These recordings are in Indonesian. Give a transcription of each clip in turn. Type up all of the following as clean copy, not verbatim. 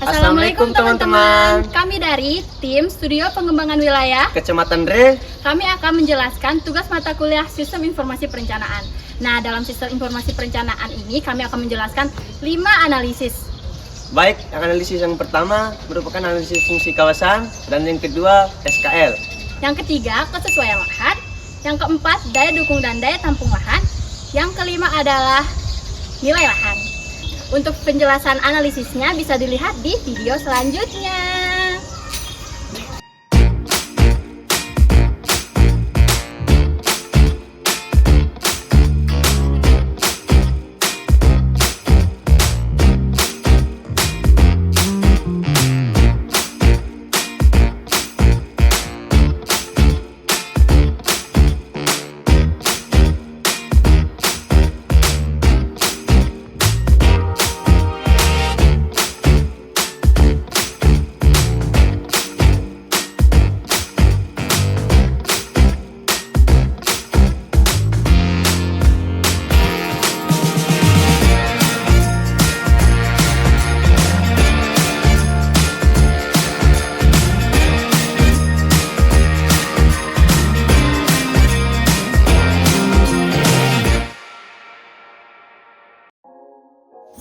Assalamualaikum teman-teman. Kami dari tim Studio Pengembangan Wilayah Kecamatan Dre. Kami akan menjelaskan tugas mata kuliah Sistem Informasi Perencanaan. Nah, dalam Sistem Informasi Perencanaan ini kami akan menjelaskan 5 analisis. Baik, analisis yang pertama merupakan analisis fungsi kawasan dan yang kedua SKL. Yang ketiga, kesesuaian lahan. Yang keempat, daya dukung dan daya tampung lahan. Yang kelima adalah nilai lahan. Untuk penjelasan analisisnya bisa dilihat di video selanjutnya.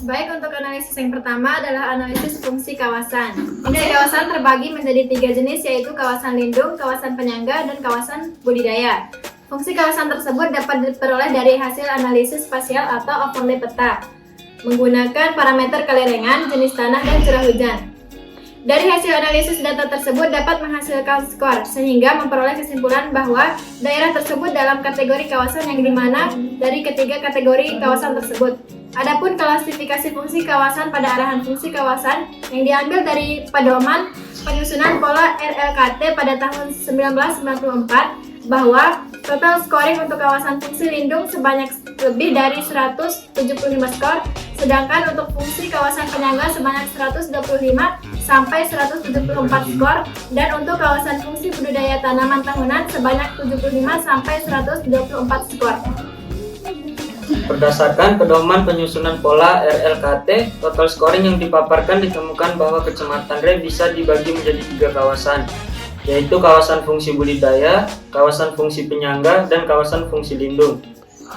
Baik, untuk analisis yang pertama adalah analisis fungsi kawasan. Fungsi kawasan terbagi menjadi 3 jenis, yaitu kawasan lindung, kawasan penyangga, dan kawasan budidaya. Fungsi kawasan tersebut dapat diperoleh dari hasil analisis spasial atau overlay peta, menggunakan parameter kelerengan, jenis tanah, dan curah hujan. Dari hasil analisis data tersebut dapat menghasilkan skor, sehingga memperoleh kesimpulan bahwa daerah tersebut dalam kategori kawasan yang dimana dari ketiga kategori kawasan tersebut. Adapun klasifikasi fungsi kawasan pada arahan fungsi kawasan yang diambil dari pedoman penyusunan pola RLKT pada tahun 1994 bahwa total scoring untuk kawasan fungsi lindung sebanyak lebih dari 175 skor, sedangkan untuk fungsi kawasan penyangga sebanyak 125 sampai 174 skor, dan untuk kawasan fungsi budidaya tanaman tahunan sebanyak 75 sampai 124 skor. Berdasarkan pedoman penyusunan pola RLKT, total scoring yang dipaparkan ditemukan bahwa Kecamatan Dre bisa dibagi menjadi 3 kawasan, yaitu kawasan fungsi budidaya, kawasan fungsi penyangga, dan kawasan fungsi lindung.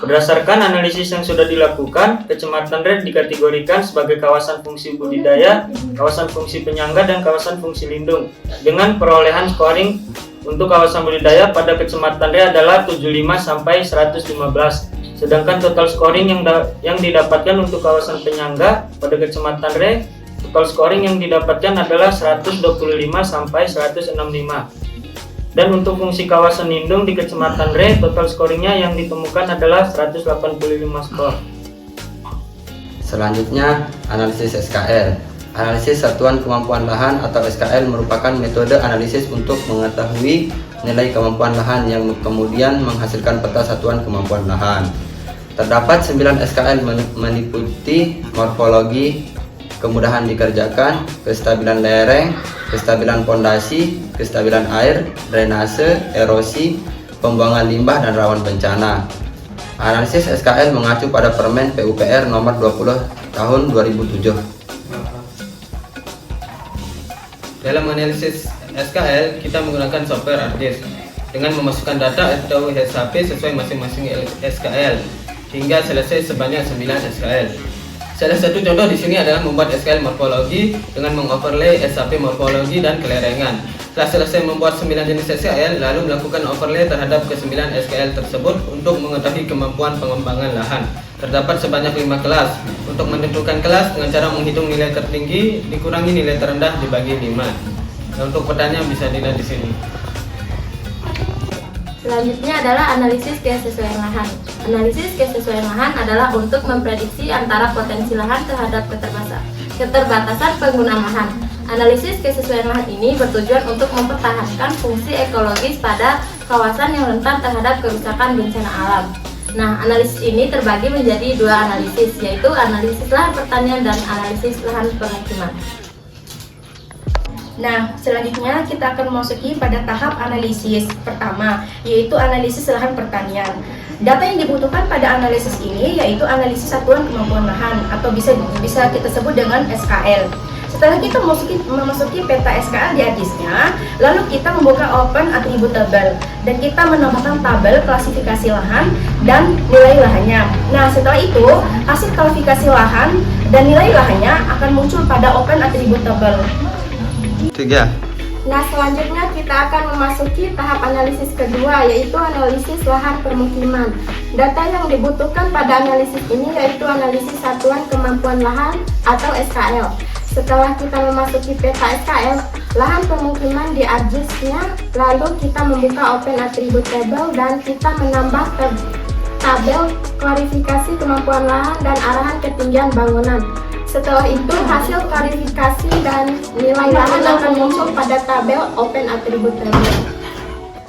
Berdasarkan analisis yang sudah dilakukan, Kecamatan Dre dikategorikan sebagai kawasan fungsi budidaya, kawasan fungsi penyangga, dan kawasan fungsi lindung. Dengan perolehan scoring untuk kawasan budidaya pada Kecamatan Dre adalah 75 sampai 115. Sedangkan total scoring yang didapatkan untuk kawasan penyangga pada Kecamatan Dre, total scoring yang didapatkan adalah 125 sampai 165. Dan untuk fungsi kawasan lindung di Kecamatan Dre, total scoringnya yang ditemukan adalah 185 skor. Selanjutnya, analisis SKL. Analisis satuan kemampuan lahan atau SKL merupakan metode analisis untuk mengetahui nilai kemampuan lahan yang kemudian menghasilkan peta satuan kemampuan lahan. Terdapat 9 SKL meliputi morfologi, kemudahan dikerjakan, kestabilan lereng, kestabilan pondasi, kestabilan air, drainase, erosi, pembuangan limbah, dan rawan bencana. Analisis SKL mengacu pada Permen PUPR nomor 20 tahun 2007. Dalam analisis SKL, kita menggunakan software ArcGIS dengan memasukkan data atau SHP sesuai masing-masing SKL hingga selesai sebanyak 9 SKL. Salah satu contoh di sini adalah membuat SKL morfologi dengan mengoverlay SHP morfologi dan kelerengan. Setelah selesai membuat 9 jenis SKL, lalu melakukan overlay terhadap ke-9 SKL tersebut untuk mengetahui kemampuan pengembangan lahan. Terdapat sebanyak 5 kelas. Untuk menentukan kelas dengan cara menghitung nilai tertinggi dikurangi nilai terendah dibagi 5. Nah, untuk petanya bisa dilihat di sini. Selanjutnya adalah analisis kesesuaian lahan. Analisis kesesuaian lahan adalah untuk memprediksi antara potensi lahan terhadap keterbatasan penggunaan lahan. Analisis kesesuaian lahan ini bertujuan untuk mempertahankan fungsi ekologis pada kawasan yang rentan terhadap kerusakan bencana alam. Nah, analisis ini terbagi menjadi 2 analisis, yaitu analisis lahan pertanian dan analisis lahan permukiman. Nah, selanjutnya kita akan memasuki pada tahap analisis pertama, yaitu analisis lahan pertanian. Data yang dibutuhkan pada analisis ini yaitu analisis satuan kemampuan lahan atau bisa kita sebut dengan SKL. Setelah kita memasuki peta SKL di ARGIS-nya, lalu kita membuka open attribute table dan kita menambahkan tabel klasifikasi lahan dan nilai lahannya. Nah, setelah itu hasil klasifikasi lahan dan nilai lahannya akan muncul pada open attribute table. 3. Nah, selanjutnya kita akan memasuki tahap analisis kedua, yaitu analisis lahan permukiman. Data yang dibutuhkan pada analisis ini yaitu analisis satuan kemampuan lahan atau SKL. Setelah kita memasuki peta SKL, lahan permukiman di ARGIS-nya, lalu kita membuka open attribute table dan kita menambah tabel klarifikasi kemampuan lahan dan arahan ketinggian bangunan. Setelah itu, hasil klarifikasi dan nilai lahan akan muncul pada tabel open attribute table.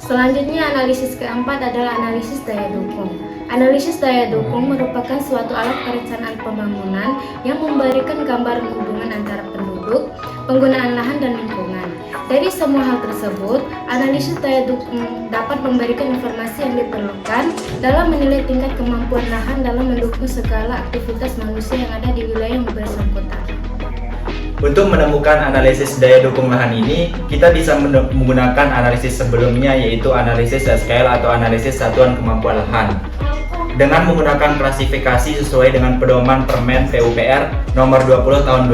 Selanjutnya, analisis keempat adalah analisis daya dukung. Analisis daya dukung merupakan suatu alat perencanaan pembangunan yang memberikan gambaran hubungan antara penduduk, penggunaan lahan, dan lingkungan. Dari semua hal tersebut, analisis daya dukung dapat memberikan informasi yang diperlukan dalam menilai tingkat kemampuan lahan dalam mendukung segala aktivitas manusia yang ada di wilayah yang bersangkutan. Untuk menemukan analisis daya dukung lahan ini, kita bisa menggunakan analisis sebelumnya, yaitu analisis SKL atau analisis satuan kemampuan lahan. Dengan menggunakan klasifikasi sesuai dengan pedoman Permen PUPR nomor 20 tahun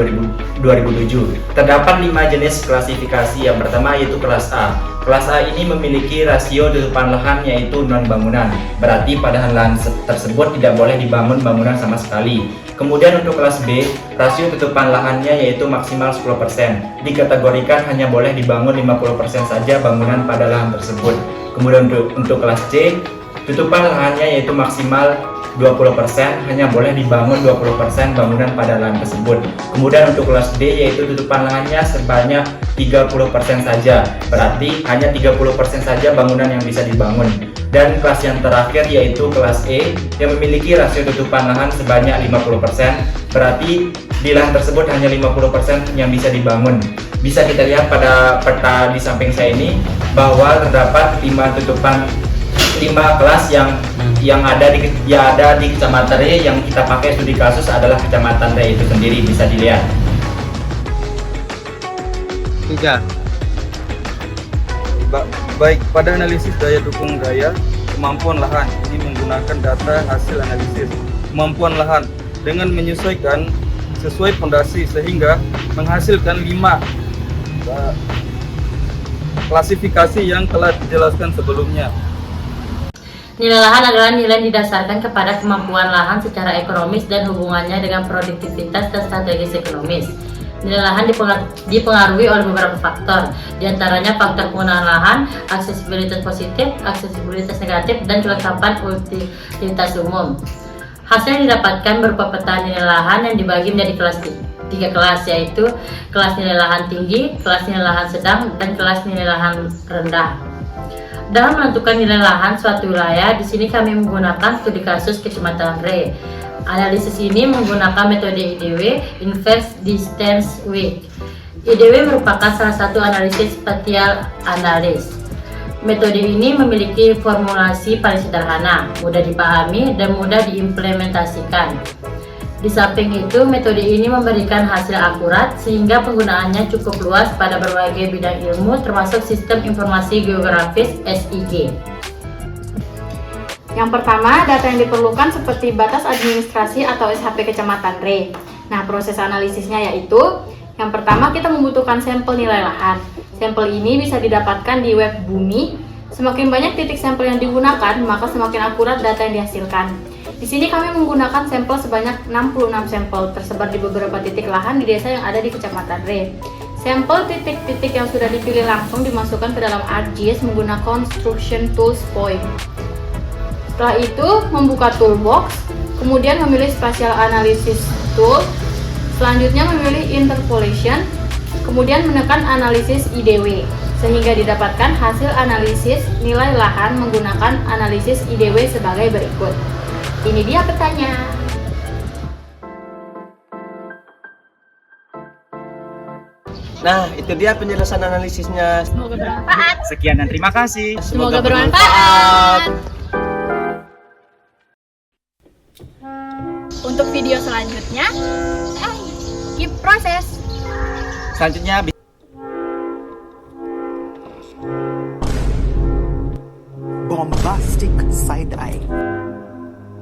2007. Terdapat 5 jenis klasifikasi. Yang pertama yaitu kelas A. Kelas A ini memiliki rasio tutupan lahan yaitu non-bangunan. Berarti pada lahan tersebut tidak boleh dibangun bangunan sama sekali. Kemudian untuk kelas B, rasio tutupan lahannya yaitu maksimal 10%. Dikategorikan hanya boleh dibangun 50% saja bangunan pada lahan tersebut. Kemudian untuk kelas C, tutupan lahannya yaitu maksimal 20%, hanya boleh dibangun 20% bangunan pada lahan tersebut. Kemudian untuk kelas D yaitu tutupan lahannya sebanyak 30% saja, berarti hanya 30% saja bangunan yang bisa dibangun. Dan kelas yang terakhir yaitu kelas E yang memiliki rasio tutupan lahan sebanyak 50%, berarti di lahan tersebut hanya 50% yang bisa dibangun. Bisa kita lihat pada peta di samping saya ini bahwa terdapat 5 kelas yang ada di Kecamatan Re. Yang kita pakai studi kasus adalah Kecamatan Re itu sendiri, bisa dilihat. 3. Baik, pada analisis daya dukung daya kemampuan lahan ini menggunakan data hasil analisis kemampuan lahan dengan menyesuaikan sesuai fondasi sehingga menghasilkan 5 klasifikasi yang telah dijelaskan sebelumnya. Nilai lahan adalah nilai yang didasarkan kepada kemampuan lahan secara ekonomis dan hubungannya dengan produktivitas dan strategis ekonomis. Nilai lahan dipengaruhi oleh beberapa faktor, diantaranya faktor penggunaan lahan, aksesibilitas positif, aksesibilitas negatif, dan kelengkapan utilitas umum. Hasil yang didapatkan berupa peta nilai lahan yang dibagi menjadi 3 kelas, yaitu kelas nilai lahan tinggi, kelas nilai lahan sedang, dan kelas nilai lahan rendah. Dalam menentukan nilai lahan suatu wilayah, di sini kami menggunakan studi kasus Kecamatan Re. Analisis ini menggunakan metode IDW, Inverse Distance Weight. IDW merupakan salah satu analisis spatial analis. Metode ini memiliki formulasi paling sederhana, mudah dipahami, dan mudah diimplementasikan. Di samping itu, metode ini memberikan hasil akurat sehingga penggunaannya cukup luas pada berbagai bidang ilmu termasuk sistem informasi geografis SIG. Yang pertama, data yang diperlukan seperti batas administrasi atau SHP Kecamatan Re. Nah, proses analisisnya yaitu yang pertama kita membutuhkan sampel nilai lahan. Sampel ini bisa didapatkan di web Bumi. Semakin banyak titik sampel yang digunakan, maka semakin akurat data yang dihasilkan. Di sini kami menggunakan sampel sebanyak 66 sampel tersebar di beberapa titik lahan di desa yang ada di Kecamatan Re. Sampel titik-titik yang sudah dipilih langsung dimasukkan ke dalam ArcGIS menggunakan Construction Tools Point. Setelah itu, membuka toolbox, kemudian memilih Spatial Analysis Tool, selanjutnya memilih Interpolation, kemudian menekan analisis IDW, sehingga didapatkan hasil analisis nilai lahan menggunakan analisis IDW sebagai berikut. Ini dia petanya. Nah, itu dia penjelasan analisisnya. Semoga bermanfaat. Sekian dan terima kasih. Semoga bermanfaat. Untuk video selanjutnya, keep proses. Selanjutnya bombastic side eye.